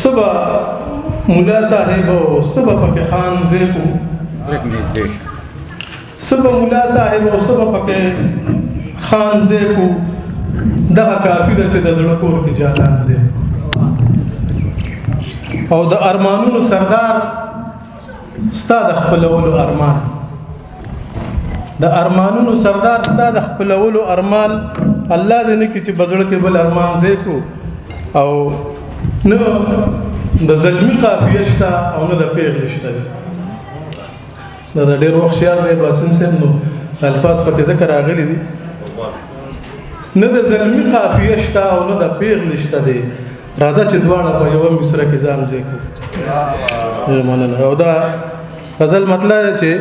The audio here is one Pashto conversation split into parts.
سبا مولا صاحب او سبا پک خان زیکو سبا مولا صاحب او سبا پک خان زیکو دغه کافی ده چې د زړه کور کې جانان زیکو او د ارمانونو سردار ستا د خپلولو ارمان د ارمانونو سردار ستا د خپلولو ارمان الله دې نه کړي چې بزړه کې بل ارمان زیکو او نه د زلمی قافیه شته او نه د پیغلې شته دا د ډېر وخت شعر دی باسن صاحب نو الفاظ پکې ذکر راغلي دي نه د زلمی قافیه شته او نه د پیغلې شته دی راځه چې دواړه په یوه مصره کې ځان ځکو مننه او دا غزل مطلب دی چې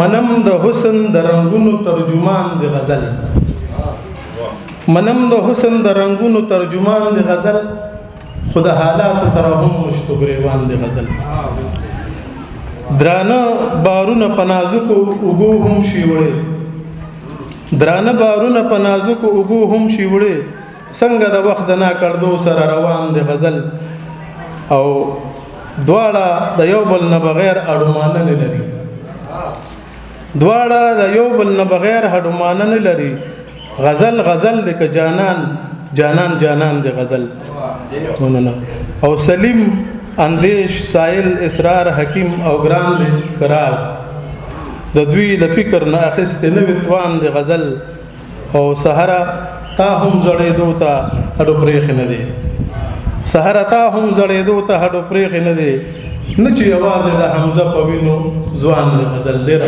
منم د حسن د رنگونو ترجمان دی غزل منم د حسن د رنگونو ترجمان دی غزل خود حالات سره هم مشتګریوان دی غزل درانه بارونه پنازکو وګو هم شیوړې درانه بارونه پنازکو وګو هم شیوړې څنګه د وخت نه کړدو سره روان دی غزل او دواړه د یو بل نه بغیر اډومانه نه لري دواړه د یو بل نه بغیر اډومانه نه لري غزل غزل د ک جانان جانان جانان دی غزل او سلیم اندیش سائل اسرار حکیم او ګران دی کراز د دوی د فکر نه اخست نه وتوان دی غزل او سحرا تا هم زړېدو ته هډو پرېخ نه دی سحرا تا هم زړېدو ته هډو پرېخ نه دی نه چې आवाज د حمزه په وینو ځوان دی غزل ډېر